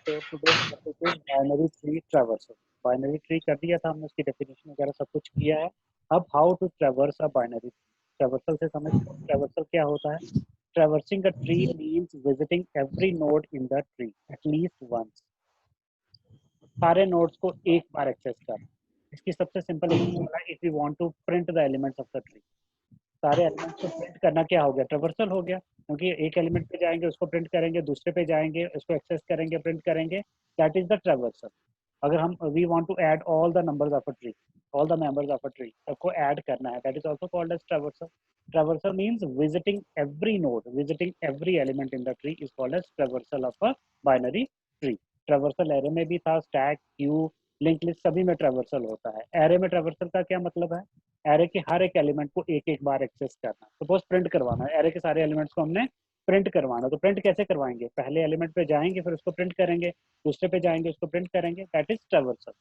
So today's topic is binary tree traversal. Binary tree कर दिया था हमने, उसकी डेफिनेशन वगैरह सब कुछ किया है. अब how to traverse a binary tree. Traversal से समझते हो traversal क्या होता है? Traversing a tree means visiting every node in the tree at least once. सारे नोड्स को एक बार एक्सेस करना. इसकी सबसे सिंपल एग्जांपल है, if you want to print the elements of the tree. सारे एलिमेंट्स को प्रिंट करना क्या हो गया? ट्रावर्सल हो गया, क्योंकि एक एलिमेंट पे जाएंगे उसको प्रिंट करेंगे, दूसरे पे जाएंगे उसको एक्सेस करेंगे, प्रिंट करेंगे. That is the traversal. अगर हम we want to add all the numbers of a tree, all the members of a tree सबको ऐड करना है, that is also called as traversal. Traversal means visiting every node, visiting every element in the tree is called as traversal of a binary tree. Traversal array में भी था, stack, Q, link list सभी में traversal होता है. Array में traversal का क्या मतलब है? एरे के हर एक एलिमेंट को एक एक बार एक्सेस करना. सपोज प्रिंट करवाना है, एरे के सारे एलिमेंट्स को हमने प्रिंट करवाना, तो प्रिंट कैसे करवाएंगे? पहले एलिमेंट पे जाएंगे, फिर उसको प्रिंट करेंगे, दूसरे पे जाएंगे, उसको प्रिंट करेंगे. That is traversal.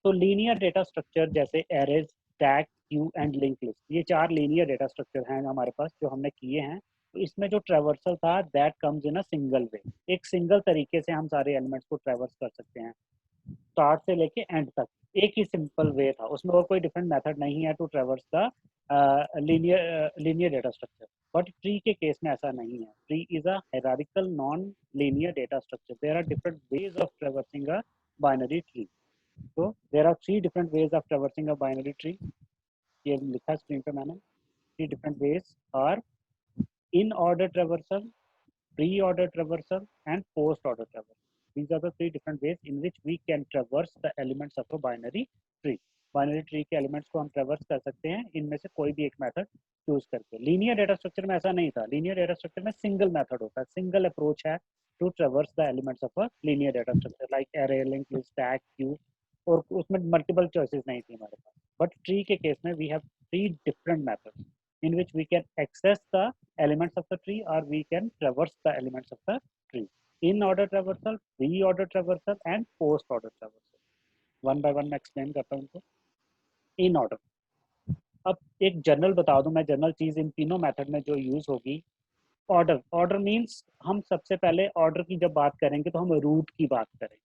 तो लीनियर डेटा स्ट्रक्चर जैसे arrays, stack, Q and link list, ये 4 लीनियर डेटा स्ट्रक्चर हैं हमारे पास जो हमने किए हैं. तो इसमें जो ट्रावर्सल था that comes in a single way. एक सिंगल तरीके से हम सारे एलिमेंट्स को ट्रावर्स कर सकते हैं, स्टार्ट से लेके एंड तक. एक ही सिंपल वे था, उसमें और कोई डिफरेंट मेथड नहीं है to traverse the linear data structure. But tree के केस में ऐसा नहीं है. Tree is a hierarchical non linear data structure. There are different ways of traversing a binary tree. तो there are 3 different ways of traversing a binary tree. ये लिखा screen पे मैंने. 3 different ways are in order traversal, pre-order traversal and post-order traversal. These are the 3 different ways in which we can traverse the elements of a binary tree. Binary tree के elements को हम ट्रेवर्स कर सकते हैं इनमें से कोई भी एक मेथड चूज करके. लीनियर डेटा स्ट्रक्चर में ऐसा नहीं था. लीनियर डेटा स्ट्रक्चर में सिंगल मेथड होता है, सिंगल अप्रोच है to traverse the elements of a linear data structure like array, link list, stack, queue, और उसमें मल्टीपल चॉइसेस नहीं थी हमारे पास. बट ट्री के केस में we have 3 different methods in which we can access the elements of the tree or we can traverse the elements of the tree. In order traversal, pre-order traversal and post-order traversal. One by one मैं explain करता हूँ इनको. In order. अब एक general बता दूं मैं, general चीज इन तीनों मेथड में जो यूज होगी. ऑर्डर. ऑर्डर मीन्स हम सबसे पहले ऑर्डर की जब बात करेंगे तो हम रूट की बात करेंगे,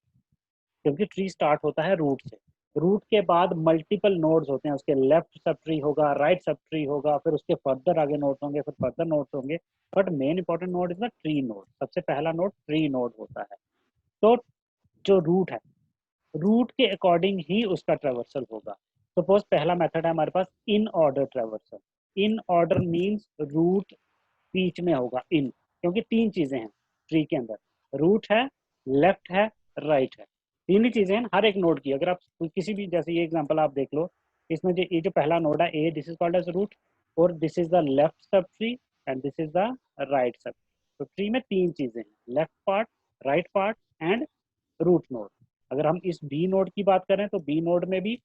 क्योंकि ट्री स्टार्ट होता है रूट से. रूट के बाद मल्टीपल नोड्स होते हैं, उसके लेफ्ट सब ट्री होगा, राइट सब ट्री होगा, फिर उसके फर्दर आगे नोड्स होंगे, फिर फर्दर नोड्स होंगे. But main important node is the tree node. सबसे पहला नोड ट्री नोड होता है. तो जो रूट है, रूट के अकॉर्डिंग ही उसका ट्रेवर्सल होगा. सपोज पहला मेथड है हमारे पास in order traversal. In order means root बीच में होगा, इन, क्योंकि 3 चीजें हैं ट्री के अंदर. रूट है, लेफ्ट है, राइट है. 3 ही चीजें हैं हर एक नोड की. अगर आप किसी भी, जैसे ये एग्जांपल आप देख लो, इसमें जो ये जो पहला नोड है A, this is called as root, और this is the left sub tree and this is the right sub. तो ट्री में 3 चीजें हैं, left part, right part and root node. अगर हम इस बी नोड की बात करें तो बी नोड में भी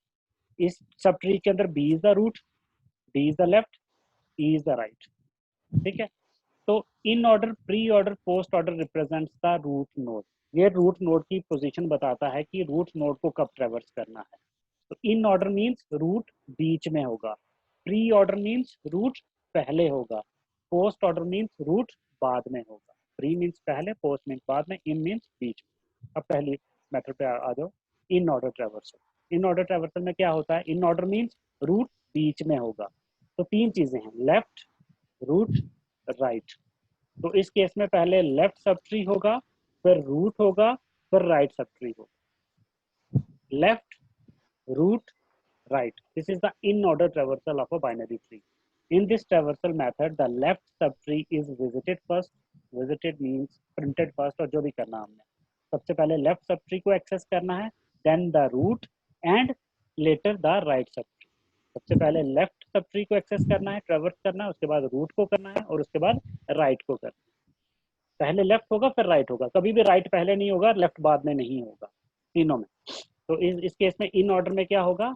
इस सब ट्री के अंदर B is the root, D is the left, E is the right. ठीक है. तो in order, pre order, post order represents the root node. ये रूट नोड की पोजीशन बताता है कि रूट नोड को कब ट्रेवर्स करना है. तो इन ऑर्डर मींस रूट बीच में होगा, प्री ऑर्डर मींस रूट पहले होगा, पोस्ट ऑर्डर मींस रूट बाद में होगा. प्री मींस पहले, पोस्ट मींस बाद में, इन मींस बीच में. अब पहली मेथड पे आ जाओ, इन order traversal. In order traversal में क्या होता है? इन ऑर्डर मींस रूट बीच में होगा. तो 3 चीजें हैं, लेफ्ट, रूट, राइट. तो इस केस में पहले लेफ्ट सब ट्री होगा, फिर रूट होगा, फिर राइट सब ट्री होगा. Left, root, right. This is the in-order traversal of a binary tree. In this traversal method, the left subtree is visited first. Visited means printed first, और जो भी करना हमने. सबसे पहले left subtree को access करना है, then the root and later the right subtree. सबसे पहले left subtree को access करना है, traverse करना है, उसके बाद root को करना है, और उसके बाद right को करना है. पहले लेफ्ट होगा फिर राइट होगा, कभी भी राइट पहले नहीं होगा, लेफ्ट बाद में नहीं होगा, तीनों में. तो इस केस में इन ऑर्डर में क्या होगा?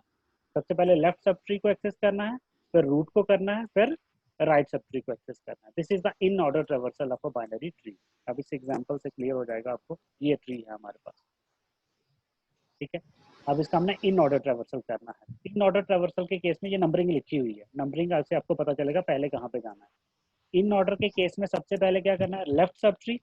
सबसे पहले लेफ्ट सब ट्री को एक्सेस करना है, फिर रूट को करना है, फिर राइट सब ट्री को एक्सेस करना है. This is the in order traversal of a binary tree. अब इस एग्जांपल से क्लियर हो जाएगा आपको. ये ट्री है हमारे पास, ठीक है. अब इसका हमने इन ऑर्डर ट्रेवर्सल करना है. इन ऑर्डर ट्रेवर्सल के केस में ये नंबरिंग लिखी हुई है, नंबरिंग से आपको पता चलेगा पहले कहाँ पे जाना है. इन ऑर्डर के केस में सबसे पहले क्या करना है? Left sub tree,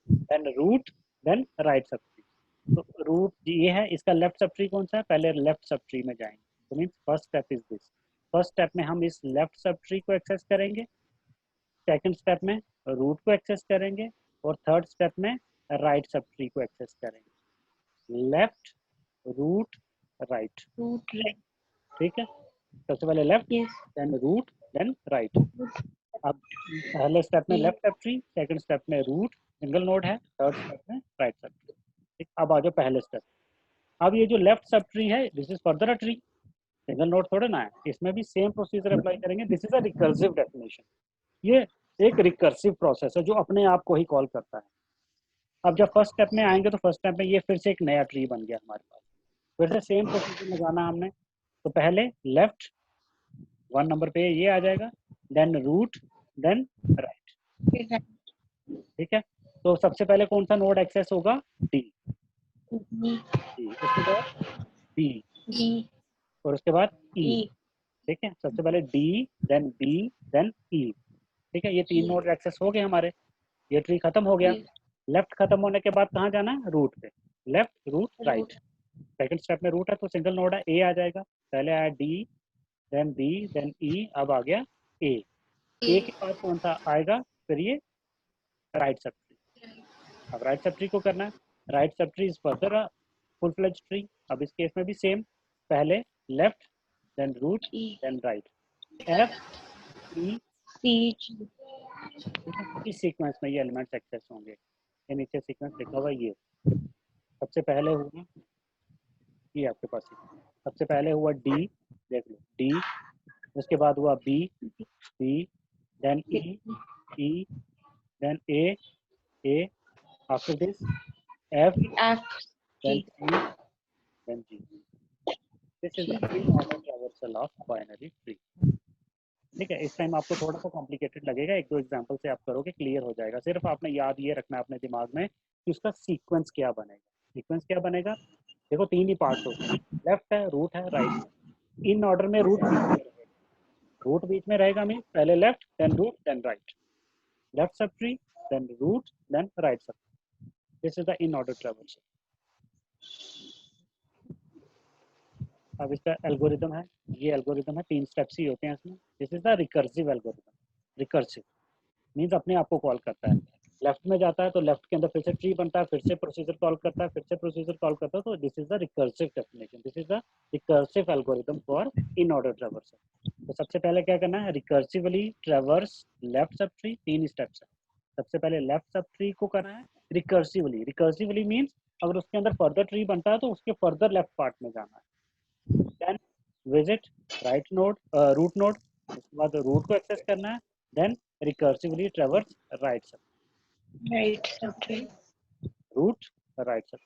then root, then right sub tree. तो रूट ये है, इसका लेफ्ट सब ट्री कौन सा है, पहले लेफ्ट सब ट्री में जाएंगे, तो means first step is this. First step में हम इस लेफ्ट सब ट्री को एक्सेस करेंगे, सेकंड स्टेप में रूट को एक्सेस करेंगे, और थर्ड स्टेप में राइट सब ट्री को एक्सेस करेंगे। Left, root, right, root right. ठीक है। सबसे पहले left, yes. Then root, then right. अब पहले स्टेप में left sub tree, second step में रूट, सिंगल नोड है, थर्ड स्टेप में राइट सब ट्री। ठीक, अब आ जाओ पहले स्टेप। अब ये जो लेफ्ट सब ट्री है, this is further a tree, single node थोड़ा ना है, इसमें भी सेम प्रोसीजर अप्लाई करेंगे। This is a recursive definition, ये एक रिकर्सिव प्रोसेस है जो अपने आप को ही कॉल करता है। अब जब फर्स्ट स्टेप में आएंगे तो फर्स्ट स्टेप में ये फिर से एक नया ट्री बन गया हमारे पास, फिर से सेम प्रोसीजर लगाना हमने। तो पहले लेफ्ट 1 नंबर पे ये आ जाएगा, देन रूट, देन राइट, ठीक है। तो सबसे पहले कौन सा नोड एक्सेस होगा, डी, उसके बाद बी, और उसके बाद ई, ठीक है। सबसे पहले डी, देन बी, देन ई, ठीक है। ये 3 नोड एक्सेस हो गए हमारे, ये ट्री खत्म हो गया। लेफ्ट खत्म होने के बाद कहाँ जाना है, रूट पे, left root right. Second step में रूट है तो सिंगल नोड है, ए आ जाएगा, पहले आया डी, देन बी, देन ई, अब आ गया ए। ए के बाद कौन सा आएगा, फिर ये राइट सब ट्री। अब राइट सब ट्री को करना है, राइट सब tree is further full fledge tree. अब इस केस में भी सेम, पहले left, then root, then right, F, E, ठीक है। इस सीक्वेंस में ये एलिमेंट्स एक्सेस होंगे, ये नीचे सीक्वेंस लिखा हुआ है ये। सबसे पहले हुआ ये आपके पास सबसे पहले हुआ डी, देख लो डी, उसके बाद हुआ B, B, then E, E, then A, after this F, then C, then G. This is the in order traversal of binary tree, ठीक है। इस टाइम आपको थोड़ा सा कॉम्प्लिकेटेड लगेगा, एक दो एग्जांपल से आप करोगे क्लियर हो जाएगा। सिर्फ आपने याद ये रखना है अपने दिमाग में कि उसका सीक्वेंस क्या बनेगा। सीक्वेंस क्या बनेगा, देखो 3 ही पार्ट्स होते हैं, लेफ्ट है, रूट है, राइट है। इन ऑर्डर में रूट बीच में रहेगा, रूट बीच में रहेगा मीन पहले left, then root, then right, left sub tree, then root, then right sub. This is the in order traversal. अब इसका एल्गोरिदम है, ये एल्गोरिदम है, 3 स्टेप्स ही होते हैं इसमें। This is the recursive algorithm. Recursive means अपने आप को कॉल करता है, लेफ्ट में जाता है तो लेफ्ट के अंदर फिर से ट्री बनता है, फिर से प्रोसीजर कॉल करता है, फिर से प्रोसीजर कॉल करता है। तो this is the recursive definition, this is the recursive algorithm for in order traversal. तो सबसे पहले क्या करना है, recursively traverse left sub tree, 3 steps है। सबसे पहले लेफ्ट सब ट्री को करना है रिकर्सिवली, रिकर्सिवली मीन्स अगर उसके अंदर फर्दर ट्री बनता है तो उसके फर्दर लेफ्ट पार्ट में जाना है। Then visit right node, root node, उसके बाद रूट को एक्सेस करना है, then recursively traverse right sub, root, right sub.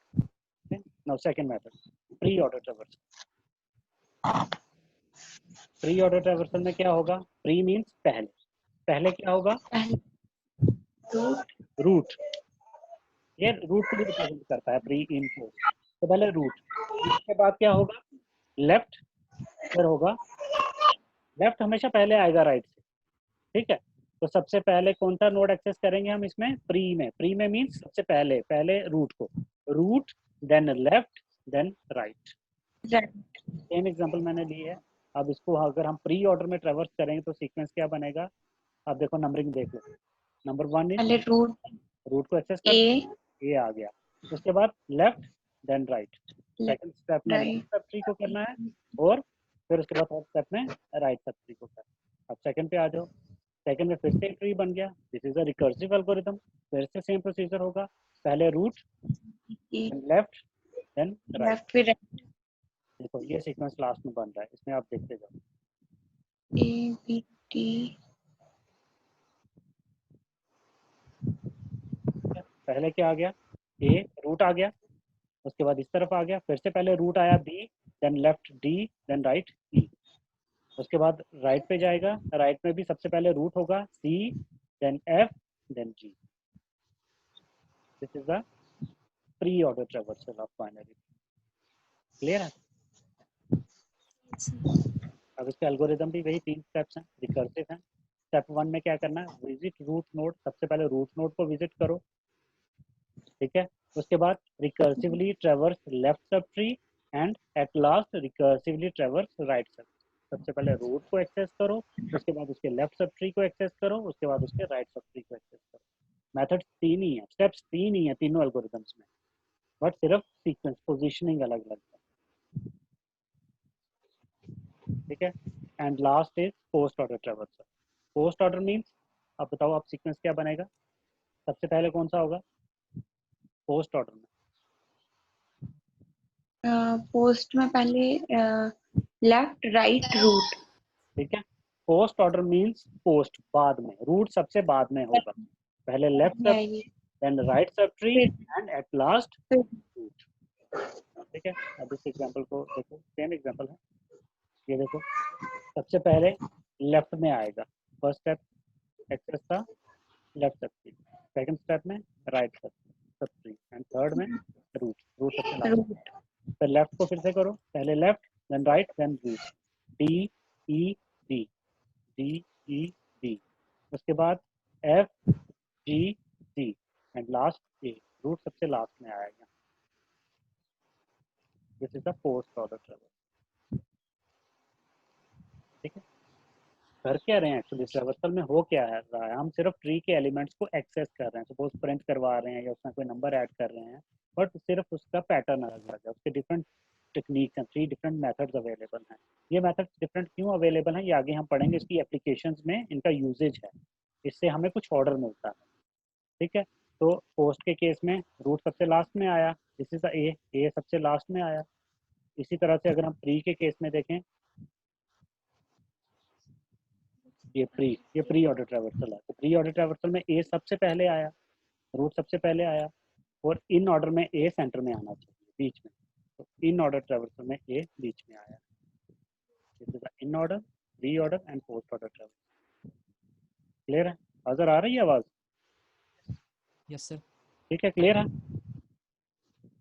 okay? Now second method, pre-order traversal। pre-order traversal में क्या होगा, pre means पहले, पहले क्या होगा, रूट, ये रूट को भी रिप्रेजेंट करता है प्री इन पोस्ट। तो पहले रूट, इसके बाद क्या होगा, लेफ्ट, फिर होगा लेफ्ट, हमेशा पहले आएगा राइट से, ठीक है। तो सबसे पहले कौन सा नोड एक्सेस करेंगे हम इसमें, प्री में मीन्स सबसे पहले, पहले रूट को, root, then left, then right. Same example मैंने ली है। अब इसको अगर हम प्री ऑर्डर में ट्रेवर्स करेंगे तो सीक्वेंस क्या बनेगा, अब देखो नंबरिंग देख लो, नंबर 1 इज रूट को एक्सेस कर, ए आ गया, उसके बाद left, then right, second step में लेफ्ट सब ट्री को करना है, और फिर उसके बाद थर्ड स्टेप में राइट सब ट्री को करना है। अब सेकंड पे आ जाओ, सेकंड में फिर से एक ट्री बन गया, this is a recursive algorithm, फिर से सेम प्रोसीजर होगा, पहले रूट, लेफ्ट, देन राइट। देखो ये सीक्वेंस लास्ट में बन रहा है, इसमें आप देखते जाओ, A B D। पहले क्या आ गया, ए रूट आ गया, उसके बाद इस तरफ आ गया, फिर से पहले रूट आया B, then left D, then right E, उसके बाद राइट पे जाएगा, राइट में भी सबसे पहले रूट होगा C, then F, then G. This is the pre order traversal of binary, clear है। अब इसका एल्गोरिदम भी वही 3 स्टेप्स हैं, रिकर्सिव हैं। स्टेप 1 में क्या करना है, विजिट रूट नोड, सबसे पहले रूट नोड को विजिट करो, ठीक है। उसके बाद recursively ट्रेवर्स left sub tree and at last recursively ट्रेवर्स right सब। सबसे पहले रूट को एक्सेस करो, उसके बाद उसके लेफ्ट सब ट्री को एक्सेस करो, उसके बाद उसके राइट सब ट्री को एक्सेस करो। मेथड्स तीन ही है, स्टेप्स तीन ही है तीनों एल्गोरिथम्स में, बट सिर्फ सीक्वेंस पोजीशनिंग अलग अलग है। ठीक है। And last is post order traversal. Post order means, अब बताओ आप सीक्वेंस क्या बनेगा, सबसे पहले कौन सा होगा पोस्ट ऑर्डर में? पोस्ट में पहले लेफ्ट राइट रूट। ठीक है। पोस्ट ऑर्डर मीन्स पोस्ट बाद में, रूट सबसे बाद में होगा, पहले left sub, then right sub tree and at last root. ठीक है। अब इस एग्जांपल को देखो, सेम एग्जांपल है, ये देखो सबसे पहले लेफ्ट में आएगा, फर्स्ट स्टेप एक्सेस था left sub tree, second step में right sub tree and third में रूट, रूट सबसे लास्ट। फिर लेफ्ट को फिर से करो, पहले left then right then root, D E D, D E D, उसके बाद F G D and last A, root सबसे लास्ट में आएगा। This is the post order traversal. ठीक है। कर क्या रहे हैं एक्चुअली ट्रेवर्सल में, हो क्या है रहा है, हम सिर्फ ट्री के एलिमेंट्स को एक्सेस कर रहे हैं, सपोज प्रिंट करवा रहे हैं या उसमें कोई नंबर ऐड कर रहे हैं, बट सिर्फ उसका पैटर्न अलग अलग है, उसके डिफरेंट टेक्निक्स हैं, 3 डिफरेंट मेथड्स अवेलेबल हैं। ये मेथड्स डिफरेंट क्यों अवेलेबल हैं ये आगे हम पढ़ेंगे, इसकी एप्लीकेशंस में इनका यूजेज है, इससे हमें कुछ ऑर्डर मिलता है। ठीक है। तो पोस्ट के केस में रूट सबसे लास्ट में आया, दिस इज द ए सबसे लास्ट में आया। इसी तरह से अगर हम प्री के केस में देखें, ये प्री ऑर्डर ट्रैवर्सल है, तो प्री ऑर्डर ट्रैवर्सल में ए सबसे पहले आया, रूट सबसे पहले आया, और इन ऑर्डर में ए सेंटर में आना चाहिए बीच में, तो इन ऑर्डर ट्रैवर्सल में ए बीच में आया। This is the in order, pre order and post order traversal. Clear है? नजर आ रही है आवाज? Yes sir. ठीक है, क्लियर है?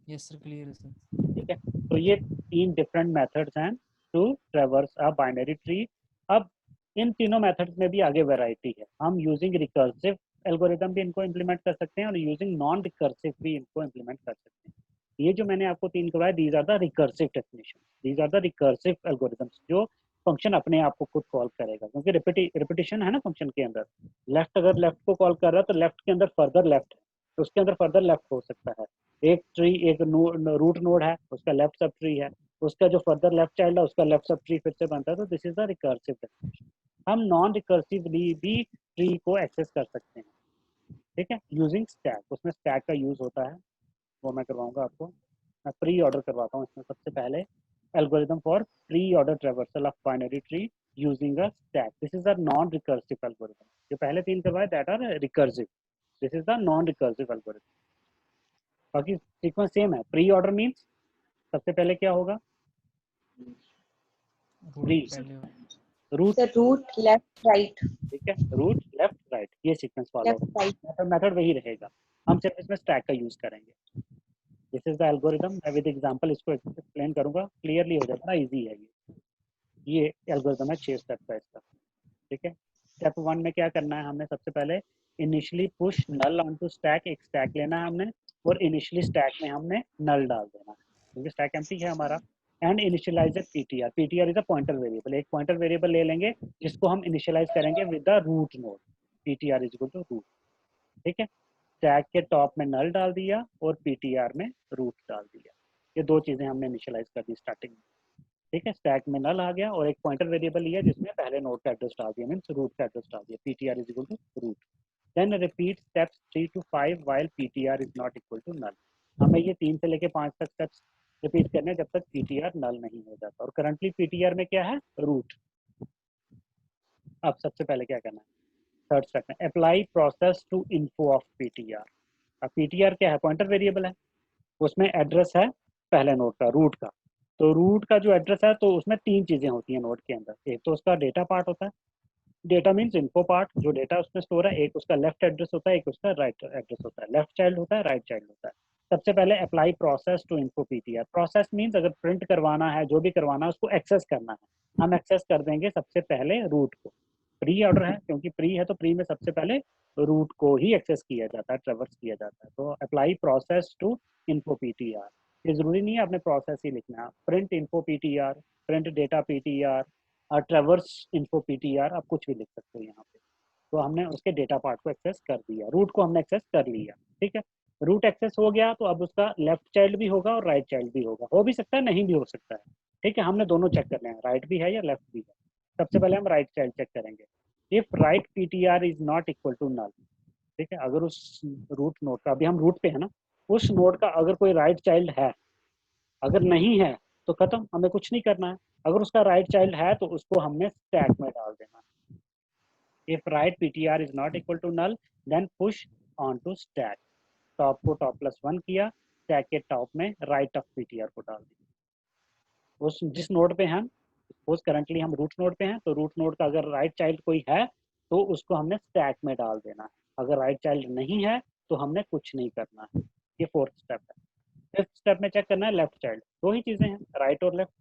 यस सर, क्लियर है सर। ठीक है। तो ये 3 डिफरेंट मेथड्स हैं to traverse a binary tree. अब इन तीनों मेथड्स में भी आगे वैरायटी है, हम यूजिंग रिकर्सिव एल्गोरिदम भी इनको इम्प्लीमेंट कर सकते हैं और यूजिंग नॉन रिकर्सिव भी इनको इम्प्लीमेंट कर सकते हैं। ये जो मैंने आपको 3 करवाया, these are the recursive technician, these are the recursive algorithms, जो फंक्शन अपने आप को खुद कॉल करेगा, क्योंकि रिपीटिशन है ना फंक्शन के अंदर। लेफ्ट अगर लेफ्ट को कॉल कर रहा है तो लेफ्ट के अंदर फर्दर लेफ्ट है, तो उसके अंदर फर्दर लेफ्ट हो सकता है। एक ट्री, एक रूट नोड है, उसका लेफ्ट सब ट्री है, उसका जो फर्दर लेफ्ट चाइल्ड है उसका लेफ्ट सब ट्री फिर से बनता है, तो this is the recursive technician. हम नॉन रिकर्सिवली भी ट्री को एक्सेस कर सकते हैं। ठीक है, यूजिंग स्टैक, उसमें स्टैक का यूज होता है, वो मैं करवाऊंगा आपको। मैं प्री ऑर्डर करवाता हूँ इसमें सबसे पहले, algorithm for pre order traversal of binary tree using a stack. This is a non recursive algorithm. जो पहले 3 करवाए that are recursive, this is the non recursive algorithm. बाकी सीक्वेंस सेम है। प्री ऑर्डर मीन्स सबसे पहले क्या होगा, pre root, root left right, ठीक है, रूट लेफ्ट राइट, ये sequence follow left right. Method वही रहेगा, हम सिर्फ इसमें स्टैक का यूज करेंगे। दिस इज द एल्गोरिदम, मैं विद एग्जांपल इसको एक्सप्लेन करूंगा, क्लियरली हो जाएगा ना, इजी है ये एल्गोरिदम है 6 स्टेप का इसका। ठीक है। स्टेप 1 में क्या करना है, हमने सबसे पहले initially push null on to stack, एक स्टैक लेना है हमने, और इनिशियली स्टैक में हमने नल डाल देना है क्योंकि स्टैक एम्प्टी है हमारा। And initialise PTR, PTR is a pointer variable, एक पॉइंटर वेरिएबल ले लेंगे जिसको हम इनिशियलाइज करेंगे with the root node, PTR is equal to root. ठीक है। स्टैक के टॉप में नल डाल दिया और पीटीआर में रूट डाल दिया, ये 2 चीजें हमने इनिशियलाइज कर दी स्टार्टिंग में। ठीक है, स्टैक में नल आ गया और एक पॉइंटर वेरिएबल लिया जिसमें पहले नोड का एड्रेस डाल दिया, मींस रूट का एड्रेस डाल दिया, PTR is equal to root. Then repeat steps 3 to 5 while PTR is not equal to null. हमें ये 3 से लेके 5 तक स्टेप्स रिपीट करने जब तक पीटीआर नल नहीं हो जाता, और करंटली पीटीआर में क्या है, रूट। अब सबसे पहले क्या करना है, थर्ड स्टेप में apply process to info of PTR. अब पीटीआर क्या है, पॉइंटर वेरिएबल है, उसमें एड्रेस है पहले नोड का, रूट का। तो रूट का जो एड्रेस है तो उसमें 3 चीजें होती हैं नोड के अंदर, एक तो उसका डेटा पार्ट होता है, डेटा मीन्स इन्फो पार्ट, जो डेटा उसमें स्टोर है, एक उसका लेफ्ट एड्रेस होता है, एक उसका राइट एड्रेस होता है, लेफ्ट चाइल्ड होता है, राइट चाइल्ड होता है। सबसे पहले apply process to info PTR, process means अगर प्रिंट करवाना है, जो भी करवाना है उसको एक्सेस करना है, हम एक्सेस कर देंगे सबसे पहले रूट को। प्री ऑर्डर है, क्योंकि प्री है तो प्री में सबसे पहले रूट को ही एक्सेस किया जाता है, ट्रेवर्स किया जाता है। तो apply process to info PTR, ये जरूरी नहीं है आपने प्रोसेस ही लिखना है, print info PTR, print data PTR और ट्रेवर्स इन्फो पीटीआर, आप कुछ भी लिख सकते हो यहाँ पे। तो हमने उसके डेटा पार्ट को एक्सेस कर दिया, रूट को हमने एक्सेस कर लिया, ठीक है। रूट एक्सेस हो गया तो अब उसका लेफ्ट चाइल्ड भी होगा और राइट चाइल्ड भी होगा, हो भी सकता है नहीं भी हो सकता है, ठीक है। हमने दोनों चेक करने हैं, राइट भी है या लेफ्ट भी है। सबसे पहले हम राइट चाइल्ड चेक करेंगे। If right PTR is not equal to null, ठीक है, अगर उस रूट नोड का, अभी हम रूट पे है ना, उस नोड का अगर कोई राइट चाइल्ड है, अगर नहीं है तो खत्म, हमें कुछ नहीं करना है। अगर उसका राइट चाइल्ड है तो उसको हमने स्टैक में डाल देना है। If right PTR is not equal to null, then push on to stack. Top को टॉप प्लस 1 किया, स्टैक के टॉप में राइट ऑफ पीटीआर को डाल दिया। उस जिस नोड पे हम सपोज करंटली हम रूट नोड पे हैं, तो रूट नोड का अगर राइट चाइल्ड कोई है तो उसको हमने स्टैक में डाल देना है। अगर राइट चाइल्ड नहीं है तो हमने कुछ नहीं करना है। ये फोर्थ स्टेप है। फिफ्थ स्टेप में चेक करना है लेफ्ट चाइल्ड। दो ही चीजें हैं, राइट और लेफ्ट।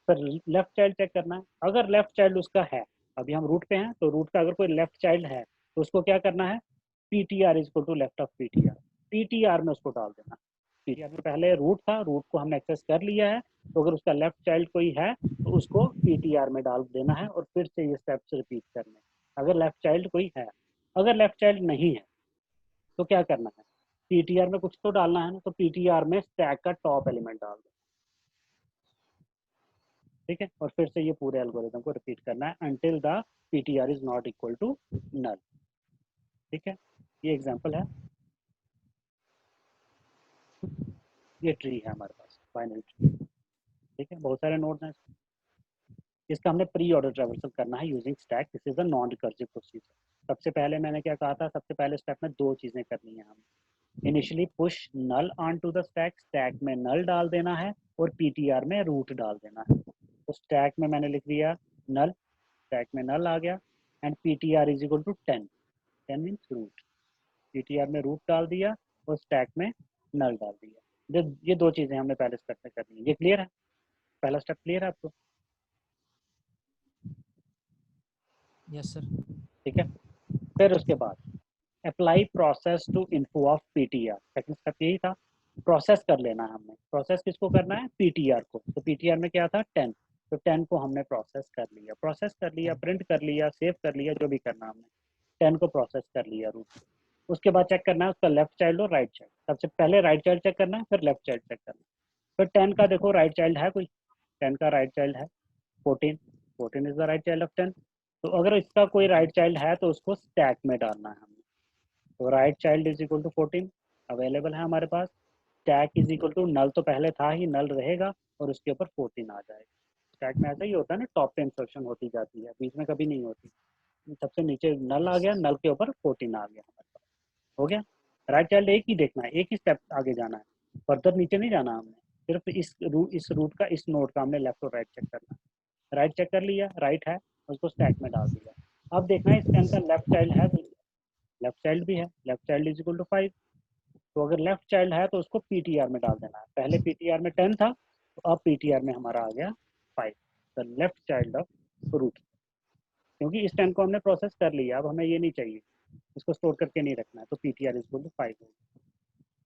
फिर लेफ्ट चाइल्ड चेक करना है। अगर लेफ्ट चाइल्ड उसका है, अभी हम रूट पे हैं तो रूट का अगर कोई लेफ्ट चाइल्ड है तो उसको क्या करना है, PTR is equal to left of PTR, PTR में उसको डाल देना। पीटीआर में पहले रूट था, रूट को हमने एक्सेस कर लिया है, तो अगर उसका लेफ्ट चाइल्ड कोई है तो उसको पीटीआर में डाल देना है और फिर से ये स्टेप्स रिपीट करने, अगर लेफ्ट चाइल्ड कोई है। अगर लेफ्ट चाइल्ड नहीं है तो क्या करना है, पीटीआर में कुछ तो डालना है ना, तो पीटीआर में स्टैक का टॉप एलिमेंट डाल दो, ठीक है। और फिर से ये पूरे एल्गोरिथम को रिपीट करना है until the PTR is not equal to null, ठीक है। ये एग्जांपल है, ये ट्री है हमारे पास, बाइनरी ट्री, ठीक है। बहुत सारे नोड्स हैं, इसका हमने प्री ऑर्डर ट्रैवर्सल करना है using stack. This is a non recursive procedure. सबसे पहले मैंने क्या कहा था, सबसे पहले स्टेप में दो चीजें करनी है हमें। Initially push null on to the stack, stack में नल डाल देना है और पीटीआर में रूट डाल देना है। तो स्टैक में मैंने लिख दिया नल, स्टैक में नल आ गया, and PTR is equal to 10, 10 means root, PTR में रूट डाल दिया और स्टैक में नल डाल दिया। ये दो चीजें हमने पहले स्टेप में करनी है। ये क्लियर है, पहला स्टेप क्लियर है आपको? Yes sir. ठीक है। फिर उसके बाद apply process to info of PTR, second step यही था, प्रोसेस कर लेना है हमने। प्रोसेस किसको करना है, पीटीआर को। तो पीटीआर में क्या था 10, तो 10 को हमने प्रोसेस कर लिया, प्रोसेस कर लिया, प्रिंट कर लिया, सेव कर लिया, जो भी करना हमने, 10 को प्रोसेस कर लिया रूट। उसके बाद चेक करना है उसका लेफ्ट चाइल्ड और राइट चाइल्ड। सबसे पहले राइट चाइल्ड चेक करना है, फिर लेफ्ट चाइल्ड चेक करना है। फिर 10 का देखो राइट चाइल्ड है कोई, 10 का राइट चाइल्ड है 14, 14 is the right child of 10। तो अगर इसका कोई राइट चाइल्ड है तो उसको स्टैक में डालना है हमने। तो right child is equal to 14 available है हमारे पास। Stack is equal to null, तो पहले था ही, नल रहेगा और उसके ऊपर 14 आ जाएगा। स्टैक में ऐसा ही होता है ना, टॉप पे इंसर्शन होती जाती है, बीच में कभी नहीं होती। सबसे नीचे नल आ गया, नल के ऊपर 14 आ गया हमारे पास, हो गया। राइट चाइल्ड एक ही देखना है, एक ही स्टेप आगे जाना है, फर्दर नीचे नहीं जाना हमने। सिर्फ इस रूट का, इस नोड का हमने लेफ्ट और राइट चेक करना है। राइट चेक कर लिया, राइट है, उसको स्टैक में डाल दिया। अब देखना है इस 10 का लेफ्ट चाइल्ड है, लेफ्ट चाइल्ड भी है, left child is equal to 5। तो अगर लेफ्ट चाइल्ड है तो उसको पीटीआर में डाल देना है। पहले पीटीआर में 10 था, तो अब पीटीआर में हमारा आ गया 5, the left child of root. क्योंकि इस 10 को हमने प्रोसेस कर लिया, अब हमें ये नहीं चाहिए, इसको स्टोर करके नहीं रखना है, तो पीटीआर इज इक्वल टू 5 होगा।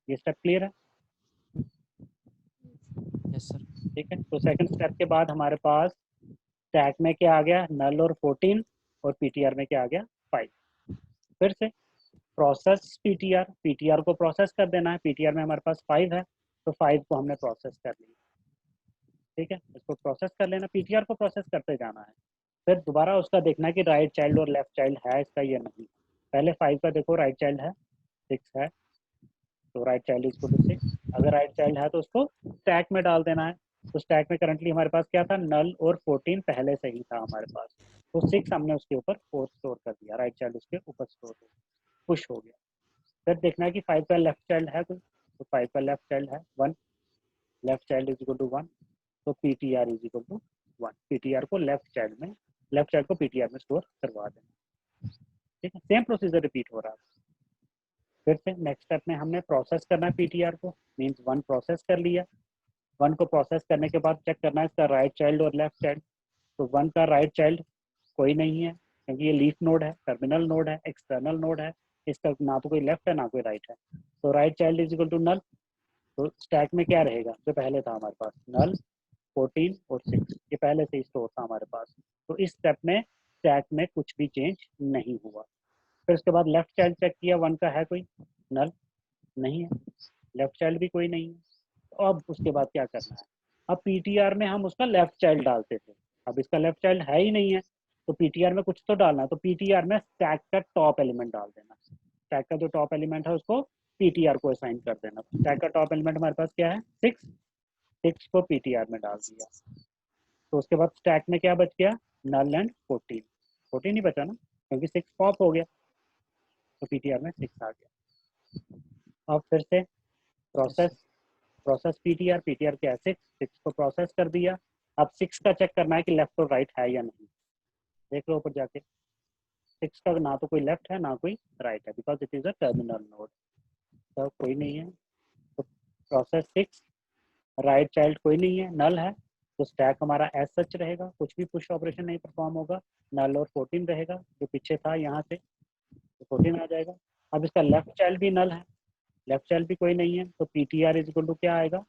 ये स्टेप क्लियर है? Yes sir. ठीक है। तो सेकंड स्टेप के बाद हमारे पास स्टैक में क्या आ गया, नल और 14, और पीटीआर में क्या आ गया 5। फिर से प्रोसेस पीटीआर, पीटीआर को प्रोसेस कर देना है। पीटीआर में हमारे पास 5 है, तो 5 को हमने प्रोसेस कर लिया, ठीक है। इसको प्रोसेस कर लेना, पीटीआर को प्रोसेस करते जाना है। फिर दोबारा उसका देखना है कि राइट चाइल्ड और लेफ्ट चाइल्ड है इसका या नहीं। पहले 5 का देखो राइट चाइल्ड है, 6 है, तो राइट चाइल्ड इसको टू 6। अगर राइट चाइल्ड है तो उसको स्टैक में डाल देना है। तो स्टैक में करंटली हमारे पास क्या था, नल और 14 पहले से ही था हमारे पास, तो 6 हमने उसके ऊपर 4 स्टोर कर दिया, राइट चाइल्ड उसके ऊपर स्टोर हो गया, पुश हो गया। फिर देखना है कि 5 का लेफ्ट चाइल्ड है कोई, तो 5 का लेफ्ट चाइल्ड है 1, left child is equal to 1, तो PTR is equal to 1। PTR को लेफ्ट चाइल्ड में, लेफ्ट चाइल्ड को पीटीआर में स्टोर करवा देना, ठीक है। सेम प्रोसीजर रिपीट हो रहा है। फिर से नेक्स्ट स्टेप में हमने प्रोसेस करना है पीटीआर को, मीन्स 1 प्रोसेस कर लिया। 1 को प्रोसेस करने के बाद चेक करना है इसका राइट चाइल्ड और लेफ्ट चाइल्ड। तो 1 का राइट चाइल्ड कोई नहीं है, क्योंकि ये लीफ नोड है, टर्मिनल नोड है, एक्सटर्नल नोड है, इसका ना तो कोई लेफ्ट है ना कोई राइट है, तो right child is equal to null. तो स्टैक में क्या रहेगा जो पहले था हमारे पास, नल 14 और 6, ये पहले से ही स्टोर था हमारे पास। तो इस स्टेप में स्टैक में कुछ भी चेंज नहीं हुआ। फिर उसके बाद लेफ्ट चाइल्ड चेक किया, 1 का है कोई, नल नहीं है, लेफ्ट चाइल्ड भी कोई नहीं है। तो अब उसके बाद क्या करना है, अब पीटीआर में हम उसका लेफ्ट चाइल्ड डालते थे, अब इसका लेफ्ट चाइल्ड है ही नहीं है, तो पीटीआर में कुछ तो डालना है, तो पीटीआर में स्टैक का टॉप एलिमेंट डाल देना, स्टैक का जो टॉप एलिमेंट है उसको पीटीआर को असाइन कर देना। स्टैक का टॉप एलिमेंट हमारे पास क्या है, 6 को पीटीआर में डाल दिया। तो उसके बाद स्टैक में क्या बच गया, नल एंड 14 ही बचा ना, क्योंकि 6 पॉप हो गया, तो पीटीआर में 6 आ गया। अब फिर से प्रोसेस पीटीआर क्या है, 6 को प्रोसेस कर दिया। अब 6 का चेक करना है कि लेफ्ट और राइट है या नहीं, देख लो ऊपर जाके, 6 का ना तो कोई लेफ्ट है ना कोई राइट है, because it is a terminal node, तो कोई नहीं है। तो प्रोसेस 6, राइट चाइल्ड कोई नहीं है, नल है, तो स्टैक हमारा एज सच रहेगा, कुछ भी पुश ऑपरेशन नहीं परफॉर्म होगा, नल और 14 रहेगा, जो पीछे था यहाँ से, तो 14 आ जाएगा। अब इसका लेफ्ट चाइल्ड भी नल है, लेफ्ट चाइल्ड भी कोई नहीं है, तो पीटीआर इज इक्वल टू क्या आएगा,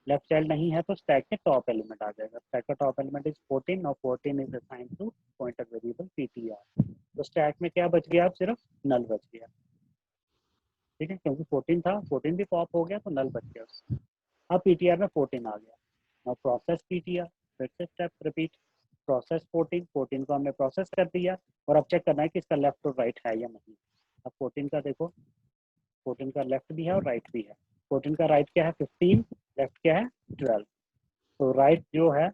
लेफ्ट चाइल्ड नहीं है तो स्टैक के टॉप एलिमेंट आ जाएगा, स्टैक का टॉप एलिमेंट इज 14 और 14 is assigned to pointer variable PTR. तो स्टैक में क्या बच गया, अब सिर्फ नल बच गया, ठीक है, क्योंकि 14 था, 14 भी पॉप हो गया तो नल बच गया उसका। अब पीटीआर में 14 आ गया, और प्रोसेस पीटीआर, फिर से स्टेप रिपीट, प्रोसेस 14 को हमने प्रोसेस कर दिया, और अब चेक करना है कि इसका लेफ्ट और राइट है या नहीं। अब 14 का देखो, 14 का लेफ्ट भी है और राइट भी है, 14 का राइट क्या है 15, लेफ्ट क्या है 12, तो राइट जो है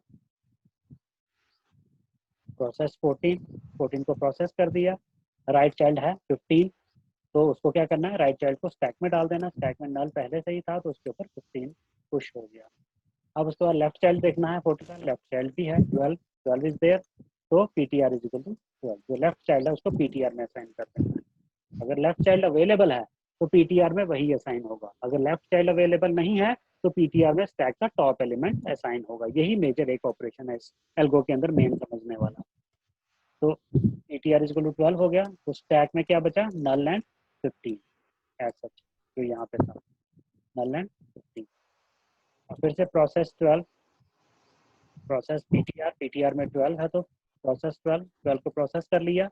प्रोसेस 14 को प्रोसेस कर दिया, राइट चाइल्ड है 15, तो उसको क्या करना है, राइट चाइल्ड को स्टैक में डाल देना, स्टैक में नल पहले से ही था तो उसके ऊपर 15 पुश हो गया। अब उसके बाद लेफ्ट चाइल्ड देखना है, 14 का लेफ्ट चाइल्ड भी है 12 इज देयर, तो पीटीआर इज इक्वल टू 12, जो लेफ्ट चाइल्ड है उसको पीटीआर में असाइन कर देना है। अगर लेफ्ट चाइल्ड अवेलेबल है तो पीटीआर में वही असाइन होगा, अगर लेफ्ट चाइल्ड अवेलेबल नहीं है तो पीटीआर में स्टैक का टॉप एलिमेंट असाइन होगा। यही मेजर एक ऑपरेशन है इस एल्गो के अंदर मेन समझने वाला। तो पीटीआर इज इक्वल टू 12 हो गया, तो स्टैक में क्या बचा, नल एंड 15 एज सच, जो यहाँ पे था नल एंड 15। और फिर से प्रोसेस 12, प्रोसेस पीटीआर में 12 है, तो प्रोसेस 12 को प्रोसेस कर लिया,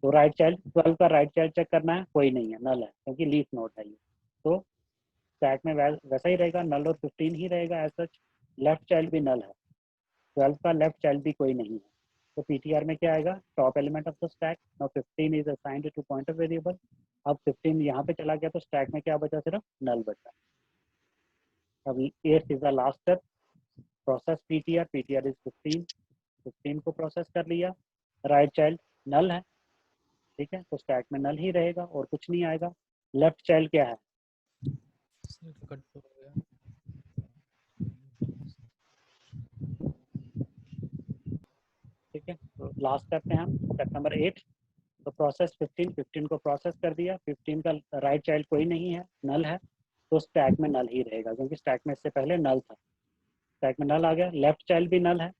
तो राइट चाइल्ड 12 का राइट चाइल्ड चेक करना है, कोई नहीं है, नल है, क्योंकि लीफ नोड है ये, तो स्टैक में वैसा ही रहेगा, नल और 15 ही रहेगा एज सच। लेफ्ट चाइल्ड भी नल है, 12 का लेफ्ट चाइल्ड भी कोई नहीं है, तो पीटीआर में क्या आएगा, top element of the stack, now 15 is assigned to pointer variable. अब 15 यहाँ पे चला गया तो स्टैक में क्या बचा, सिर्फ नल बचा। अब 8 is the last step, process PTR is 15 को प्रोसेस कर लिया, राइट चाइल्ड नल है, ठीक है, तो स्टैक में नल ही रहेगा और कुछ नहीं आएगा। लेफ्ट चाइल्ड क्या है, सर कट हो गया। ठीक है, तो लास्ट स्टेप में हम स्टेप नंबर 8, तो प्रोसेस 15 को प्रोसेस कर दिया, 15 का राइट चाइल्ड कोई नहीं है, नल है, तो स्टैक में नल ही रहेगा, क्योंकि स्टैक में इससे पहले नल था, स्टैक में नल आ गया। लेफ्ट चाइल्ड भी नल है,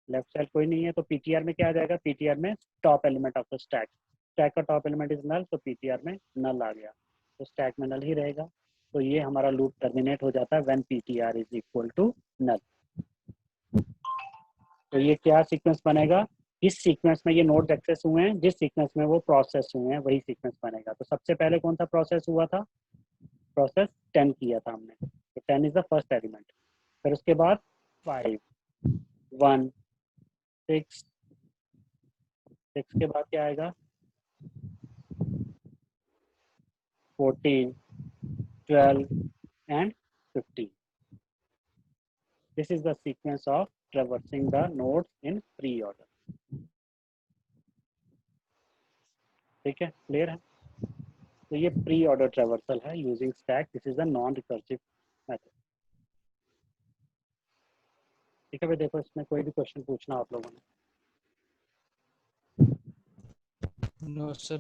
लेफ्ट चाइल्ड कोई नहीं है, तो पीटीआर में क्या आ जाएगा, पीटीआर में top element of the stack, stack का टॉप एलिमेंट इज नल, तो पीटीआर में नल आ गया, तो स्टैक में नल ही रहेगा। तो ये हमारा लूप टर्मिनेट हो जाता है when PTR is equal to null. तो ये क्या सीक्वेंस बनेगा, जिस सीक्वेंस में ये नोड्स एक्सेस हुए हैं, जिस सीक्वेंस में वो प्रोसेस हुए हैं, वही सीक्वेंस बनेगा। तो सबसे पहले कौन सा प्रोसेस हुआ था, प्रोसेस 10 किया था हमने, तो 10 इज द फर्स्ट एलिमेंट, फिर उसके बाद 5 1 6 6 के बाद क्या आएगा 14 12 and 15. This is the sequence of traversing the nodes in pre-order. ठीक है, क्लियर है। तो ये प्री ऑर्डर ट्रेवर्सल है using stack, this is a non recursive method. ठीक है भाई, देखो इसमें कोई भी क्वेश्चन पूछना आप लोगों ने। No sir.